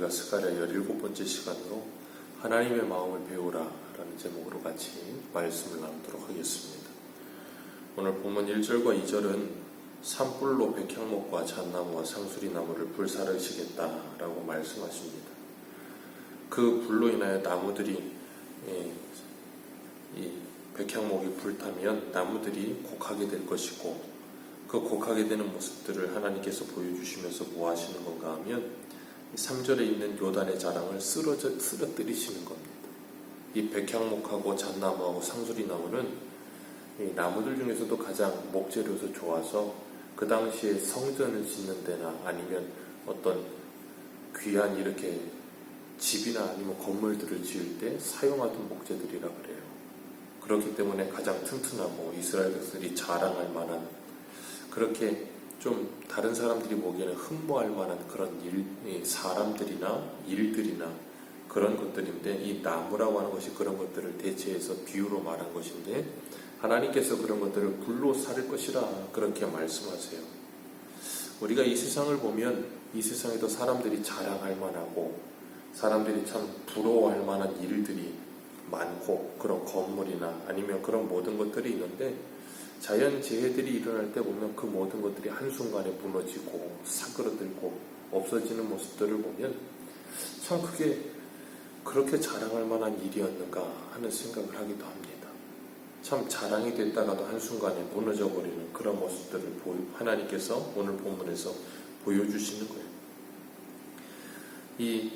우리가 스가랴 17번째 시간으로 하나님의 마음을 배우라 라는 제목으로 같이 말씀을 나누도록 하겠습니다. 오늘 본문 1절과 2절은 산불로 백향목과 잣나무와 상수리나무를 불사르시겠다 라고 말씀하십니다. 그 불로 인하여 나무들이 이 백향목이 불타면 나무들이 곡하게 될 것이고, 그 곡하게 되는 모습들을 하나님께서 보여주시면서 뭐 하시는 건가 하면 3절에 있는 요단의 자랑을 쓰러뜨리시는 겁니다. 이 백향목하고 잣나무하고 상수리나무는 이 나무들 중에서도 가장 목재로서 좋아서 그 당시에 성전을 짓는 데나 아니면 어떤 귀한 이렇게 집이나 아니면 건물들을 지을 때 사용하던 목재들이라 그래요. 그렇기 때문에 가장 튼튼하고 이스라엘 백성들이 자랑할 만한, 그렇게 좀 다른 사람들이 보기에는 흠모할 만한 그런 사람들이나 일들이나 그런 것들인데, 이 나무라고 하는 것이 그런 것들을 대체해서 비유로 말한 것인데, 하나님께서 그런 것들을 불로 사를 것이라 그렇게 말씀하세요. 우리가 이 세상을 보면 이 세상에도 사람들이 자랑할 만하고 사람들이 참 부러워할 만한 일들이 많고, 그런 건물이나 아니면 그런 모든 것들이 있는데, 자연재해들이 일어날 때 보면 그 모든 것들이 한순간에 무너지고 사그러들고 없어지는 모습들을 보면 참 그게 그렇게 자랑할 만한 일이었는가 하는 생각을 하기도 합니다. 참 자랑이 됐다가도 한순간에 무너져버리는 그런 모습들을 하나님께서 오늘 본문에서 보여주시는 거예요. 이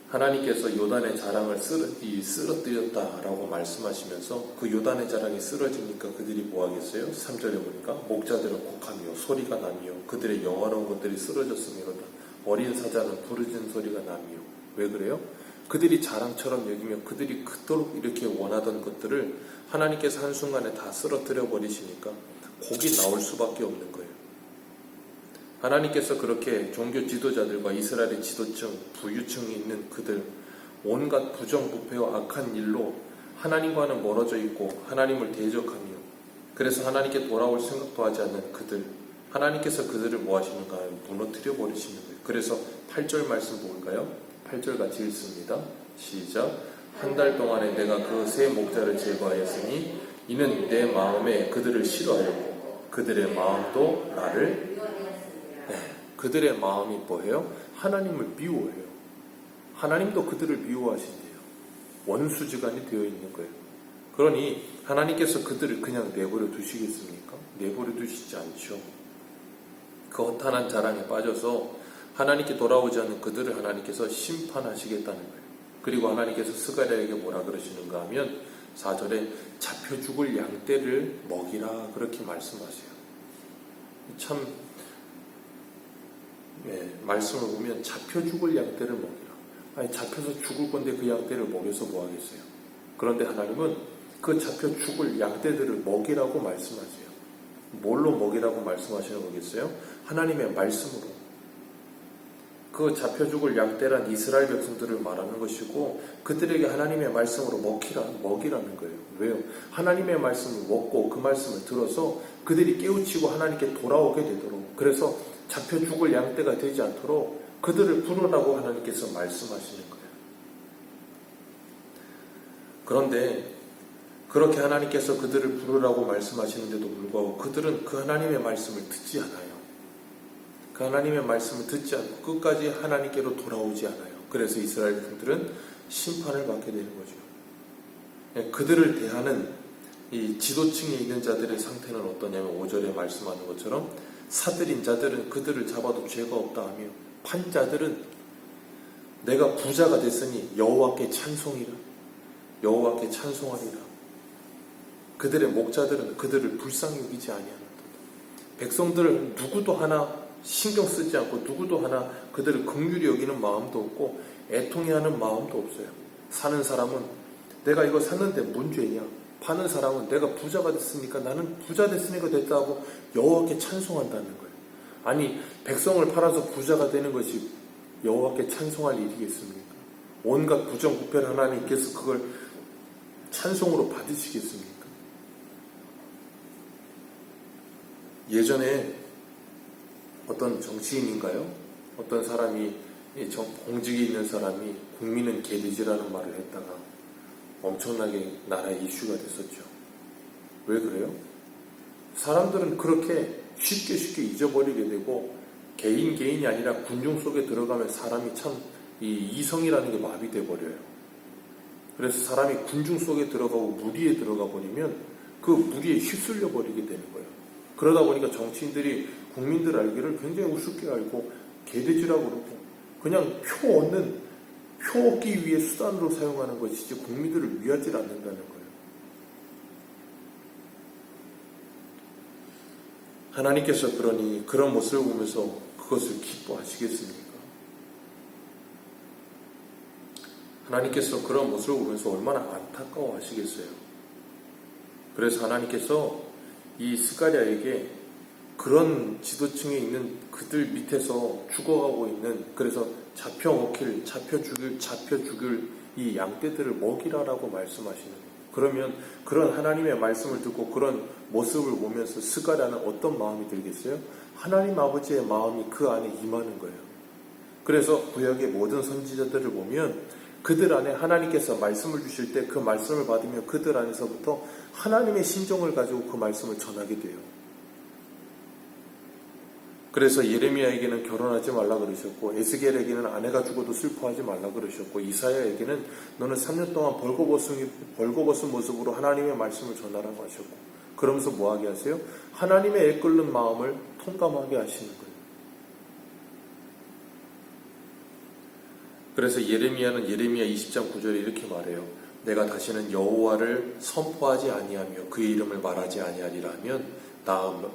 하나님께서 요단의 자랑을 쓰러뜨렸다라고 말씀하시면서 그 요단의 자랑이 쓰러지니까 그들이 뭐 하겠어요? 3절에 보니까 목자들은 곡하며 소리가 나며 그들의 영화로운 것들이 쓰러졌으므로다. 어린 사자는 부르짖는 소리가 나며. 왜 그래요? 그들이 자랑처럼 여기며 그들이 그토록 이렇게 원하던 것들을 하나님께서 한순간에 다 쓰러뜨려 버리시니까 곡이 나올 수밖에 없는 거예요. 하나님께서 그렇게 종교 지도자들과 이스라엘의 지도층, 부유층이 있는 그들, 온갖 부정부패와 악한 일로 하나님과는 멀어져 있고 하나님을 대적하며, 그래서 하나님께 돌아올 생각도 하지 않는 그들, 하나님께서 그들을 뭐 하시는가 하면 무너뜨려 버리시는 거예요. 그래서 8절 말씀 볼까요? 8절 같이 읽습니다. 시작. 한 달 동안에 내가 그 세 목자를 제거하였으니 이는 내 마음에 그들을 싫어하였고 그들의 마음도 나를, 그들의 마음이 뭐예요? 하나님을 미워해요. 하나님도 그들을 미워하신대요. 원수지간이 되어 있는 거예요. 그러니 하나님께서 그들을 그냥 내버려 두시겠습니까? 내버려 두시지 않죠. 그 허탄한 자랑에 빠져서 하나님께 돌아오지 않는 그들을 하나님께서 심판하시겠다는 거예요. 그리고 하나님께서 스가랴에게 뭐라 그러시는가 하면 4절에 잡혀 죽을 양떼를 먹이라 그렇게 말씀하세요. 참 말씀을 보면 잡혀 죽을 양떼를 먹이라. 아니, 잡혀서 죽을 건데 그 양떼를 먹여서 뭐 하겠어요? 그런데 하나님은 그 잡혀 죽을 양떼들을 먹이라고 말씀하세요. 뭘로 먹이라고 말씀하시는 거겠어요? 하나님의 말씀으로. 그 잡혀 죽을 양떼란 이스라엘 백성들을 말하는 것이고, 그들에게 하나님의 말씀으로 먹이라는 거예요. 왜요? 하나님의 말씀을 먹고 그 말씀을 들어서 그들이 깨우치고 하나님께 돌아오게 되도록, 그래서 잡혀 죽을 양떼가 되지 않도록 그들을 부르라고 하나님께서 말씀하시는 거예요. 그런데 그렇게 하나님께서 그들을 부르라고 말씀하시는데도 불구하고 그들은 그 하나님의 말씀을 듣지 않아요. 그 하나님의 말씀을 듣지 않고 끝까지 하나님께로 돌아오지 않아요. 그래서 이스라엘 백성들은 심판을 받게 되는 거죠. 그들을 대하는 이 지도층에 있는 자들의 상태는 어떠냐면 5절에 말씀하는 것처럼 사들인 자들은 그들을 잡아도 죄가 없다 하며, 판자들은 내가 부자가 됐으니 여호와께 찬송이라, 여호와께 찬송하리라. 그들의 목자들은 그들을 불쌍히 여기지 아니하는다. 백성들은 누구도 하나 신경 쓰지 않고 누구도 하나 그들을 긍휼히 여기는 마음도 없고 애통해하는 마음도 없어요. 사는 사람은 내가 이거 샀는데 뭔 죄냐, 파는 사람은 내가 부자가 됐으니까 나는 부자 됐으니까 됐다 하고 여호와께 찬송한다는 거예요. 아니, 백성을 팔아서 부자가 되는 것이 여호와께 찬송할 일이겠습니까? 온갖 부정부패를 하나님께서 그걸 찬송으로 받으시겠습니까? 예전에 어떤 정치인인가요? 어떤 사람이 공직에 있는 사람이 국민은 개돼지라는 말을 했다가 엄청나게 나라의 이슈가 됐었죠. 왜 그래요? 사람들은 그렇게 쉽게 잊어버리게 되고 개인이 아니라 군중 속에 들어가면 사람이 참 이 이성이라는 게 마비돼 버려요. 그래서 사람이 군중 속에 들어가고 무리에 들어가 버리면 그 무리에 휩쓸려 버리게 되는 거예요. 그러다 보니까 정치인들이 국민들 알기를 굉장히 우습게 알고 개돼지라고 그러고 그냥 표 얻기 위해 수단으로 사용하는 것이지 국민들을 위하지 않는다는 거예요. 하나님께서 그러니 그런 모습을 보면서 그것을 기뻐하시겠습니까? 하나님께서 그런 모습을 보면서 얼마나 안타까워 하시겠어요. 그래서 하나님께서 이 스가랴에게 그런 지도층에 있는 그들 밑에서 죽어가고 있는, 그래서 잡혀 죽일 이 양떼들을 먹이라라고 말씀하시는 거예요. 그러면 그런 하나님의 말씀을 듣고 그런 모습을 보면서 스가랴는 어떤 마음이 들겠어요? 하나님 아버지의 마음이 그 안에 임하는 거예요. 그래서 구약의 모든 선지자들을 보면 그들 안에 하나님께서 말씀을 주실 때 그 말씀을 받으면 그들 안에서부터 하나님의 심정을 가지고 그 말씀을 전하게 돼요. 그래서 예레미야에게는 결혼하지 말라 그러셨고, 에스겔에게는 아내가 죽어도 슬퍼하지 말라 그러셨고, 이사야에게는 너는 3년 동안 벌거벗은 모습으로 하나님의 말씀을 전하라고 하셨고, 그러면서 뭐하게 하세요? 하나님의 애끓는 마음을 통감하게 하시는 거예요. 그래서 예레미야는 예레미야 20장 9절에 이렇게 말해요. 내가 다시는 여호와를 선포하지 아니하며 그의 이름을 말하지 아니하리라 하면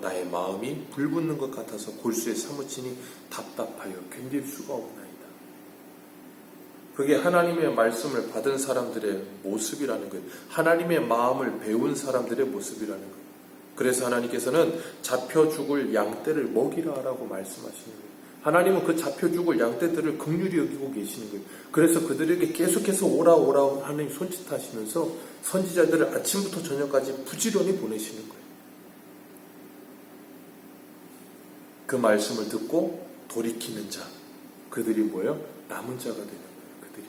나의 마음이 불붙는 것 같아서 골수에 사무치니 답답하여 견딜 수가 없나이다. 그게 하나님의 말씀을 받은 사람들의 모습이라는 거예요. 하나님의 마음을 배운 사람들의 모습이라는 거예요. 그래서 하나님께서는 잡혀 죽을 양떼를 먹이라라고 말씀하시는 거예요. 하나님은 그 잡혀 죽을 양떼들을 긍휼히 여기고 계시는 거예요. 그래서 그들에게 계속해서 오라 하나님 손짓하시면서 선지자들을 아침부터 저녁까지 부지런히 보내시는 거예요. 그 말씀을 듣고 돌이키는 자, 그들이 뭐예요? 남은 자가 되는 거예요. 그들이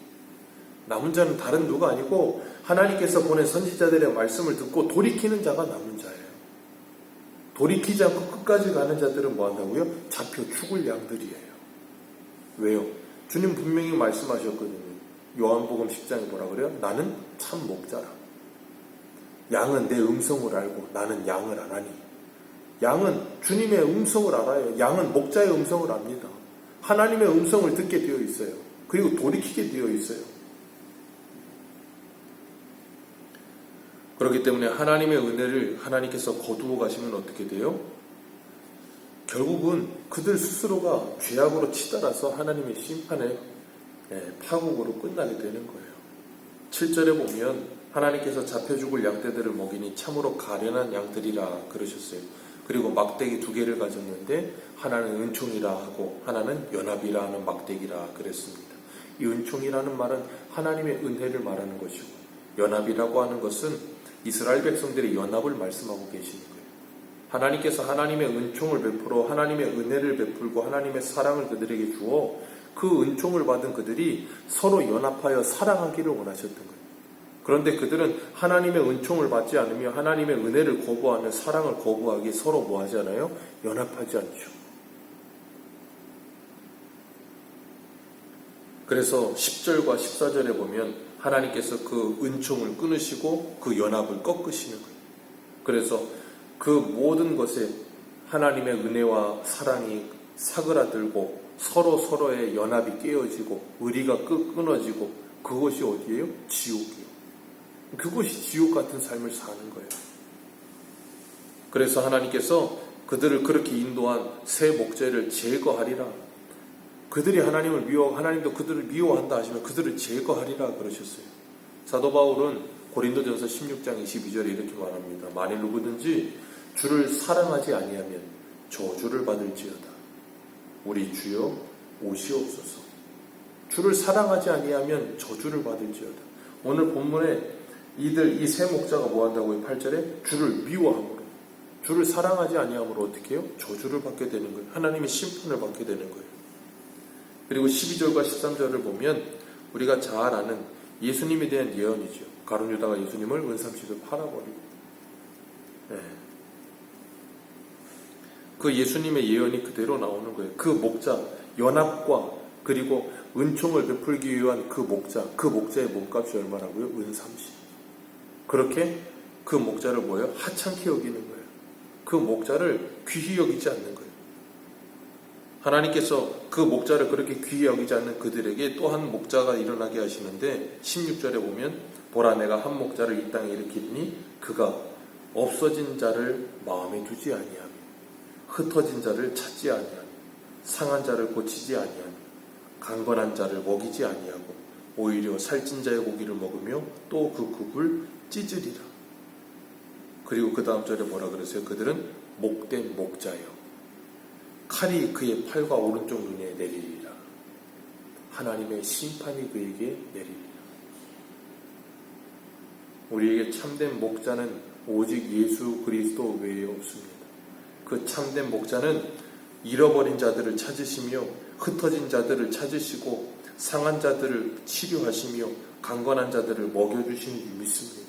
남은 자는 다른 누가 아니고 하나님께서 보낸 선지자들의 말씀을 듣고 돌이키는 자가 남은 자예요. 돌이키지 않고 끝까지 가는 자들은 뭐 한다고요? 잡혀 죽을 양들이에요. 왜요? 주님 분명히 말씀하셨거든요. 요한복음 10장에 뭐라 그래요? 나는 참 목자라. 양은 내 음성을 알고 나는 양을 안 하니. 양은 주님의 음성을 알아요. 양은 목자의 음성을 압니다. 하나님의 음성을 듣게 되어 있어요. 그리고 돌이키게 되어 있어요. 그렇기 때문에 하나님의 은혜를 하나님께서 거두어 가시면 어떻게 돼요? 결국은 그들 스스로가 죄악으로 치달아서 하나님의 심판의 파국으로 끝나게 되는 거예요. 7절에 보면 하나님께서 잡혀 죽을 양떼들을 먹이니 참으로 가련한 양들이라 그러셨어요. 그리고 막대기 2개를 가졌는데 하나는 은총이라 하고 하나는 연합이라 하는 막대기라 그랬습니다. 이 은총이라는 말은 하나님의 은혜를 말하는 것이고, 연합이라고 하는 것은 이스라엘 백성들의 연합을 말씀하고 계시는 거예요. 하나님께서 하나님의 은총을 베풀어 하나님의 은혜를 베풀고 하나님의 사랑을 그들에게 주어 그 은총을 받은 그들이 서로 연합하여 사랑하기를 원하셨던 거예요. 그런데 그들은 하나님의 은총을 받지 않으며 하나님의 은혜를 거부하며 사랑을 거부하기 서로 뭐 하지 않아요? 연합하지 않죠. 그래서 10절과 14절에 보면 하나님께서 그 은총을 끊으시고 그 연합을 꺾으시는 거예요. 그래서 그 모든 것에 하나님의 은혜와 사랑이 사그라들고 서로의 연합이 깨어지고 의리가 끊어지고 그것이 어디예요? 지옥이에요. 그것이 지옥 같은 삶을 사는 거예요. 그래서 하나님께서 그들을 그렇게 인도한 새 목자를 제거하리라. 그들이 하나님을 미워하고 하나님도 그들을 미워한다 하시면 그들을 제거하리라 그러셨어요. 사도 바울은 고린도전서 16장 22절에 이렇게 말합니다. 만일 누구든지 주를 사랑하지 아니하면 저주를 받을지어다. 우리 주여 오시옵소서. 주를 사랑하지 아니하면 저주를 받을지어다. 오늘 본문에 이 세 목자가 뭐 한다고요? 8절에 주를 미워함으로, 주를 사랑하지 아니함으로 어떻게 해요? 저주를 받게 되는 거예요. 하나님의 심판을 받게 되는 거예요. 그리고 12절과 13절을 보면 우리가 잘 아는 예수님에 대한 예언이죠. 가룟 유다가 예수님을 은삼십에 팔아버리고, 네. 그 예수님의 예언이 그대로 나오는 거예요. 그 목자, 연합과 그리고 은총을 베풀기 위한 그 목자의 몸값이 얼마라고요? 은30. 그렇게 그 목자를 뭐예요? 하찮게 여기는 거예요. 그 목자를 귀히 여기지 않는 거예요. 하나님께서 그 목자를 그렇게 귀히 여기지 않는 그들에게 또 한 목자가 일어나게 하시는데 16절에 보면 보라 내가 한 목자를 이 땅에 일으키니 그가 없어진 자를 마음에 두지 아니하며 흩어진 자를 찾지 아니하며 상한 자를 고치지 아니하며 강건한 자를 먹이지 아니하고 오히려 살찐 자의 고기를 먹으며 또 그 굽을 찢으리라. 그리고 그 다음 절에 뭐라 그러세요? 그들은 목된 목자요 칼이 그의 팔과 오른쪽 눈에 내리리라. 하나님의 심판이 그에게 내리리라. 우리에게 참된 목자는 오직 예수 그리스도 외에 없습니다. 그 참된 목자는 잃어버린 자들을 찾으시며 흩어진 자들을 찾으시고 상한 자들을 치료하시며 강건한 자들을 먹여주시는 줄 믿습니다.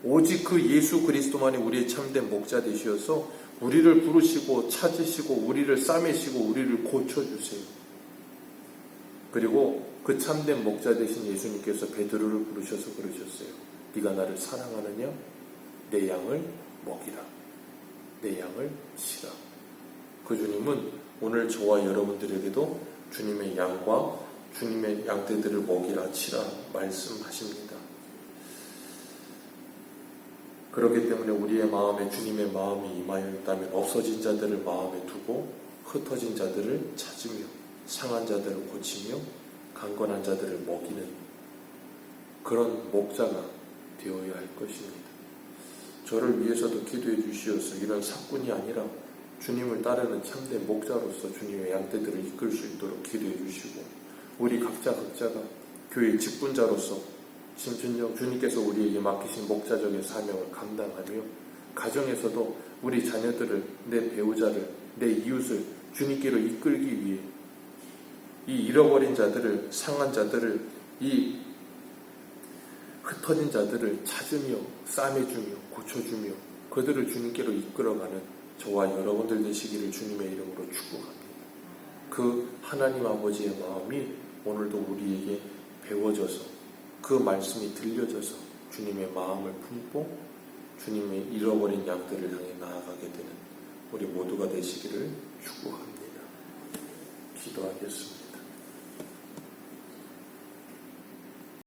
오직 그 예수 그리스도만이 우리의 참된 목자 되시어서 우리를 부르시고 찾으시고 우리를 싸매시고 우리를 고쳐주세요. 그리고 그 참된 목자 되신 예수님께서 베드로를 부르셔서 그러셨어요. 네가 나를 사랑하느냐? 내 양을 먹이라. 내 양을 치라. 그 주님은 오늘 저와 여러분들에게도 주님의 양과 주님의 양떼들을 먹이라 치라 말씀하십니다. 그렇기 때문에 우리의 마음에 주님의 마음이 임하여 있다면 없어진 자들을 마음에 두고 흩어진 자들을 찾으며 상한 자들을 고치며 강건한 자들을 먹이는 그런 목자가 되어야 할 것입니다. 저를 위해서도 기도해 주시어서 이런 사꾼이 아니라 주님을 따르는 참된 목자로서 주님의 양떼들을 이끌 수 있도록 기도해 주시고 우리 각자가 교회의 직분자로서 심준영 주님께서 우리에게 맡기신 목자적인 사명을 감당하며 가정에서도 우리 자녀들을 내 배우자를 내 이웃을 주님께로 이끌기 위해 이 잃어버린 자들을 상한 자들을 이 흩어진 자들을 찾으며 싸매주며 고쳐주며 그들을 주님께로 이끌어가는 저와 여러분들 되시기를 주님의 이름으로 축복합니다. 그 하나님 아버지의 마음이 오늘도 우리에게 배워져서 그 말씀이 들려져서 주님의 마음을 품고 주님의 잃어버린 양들을 향해 나아가게 되는 우리 모두가 되시기를 축복합니다. 기도하겠습니다.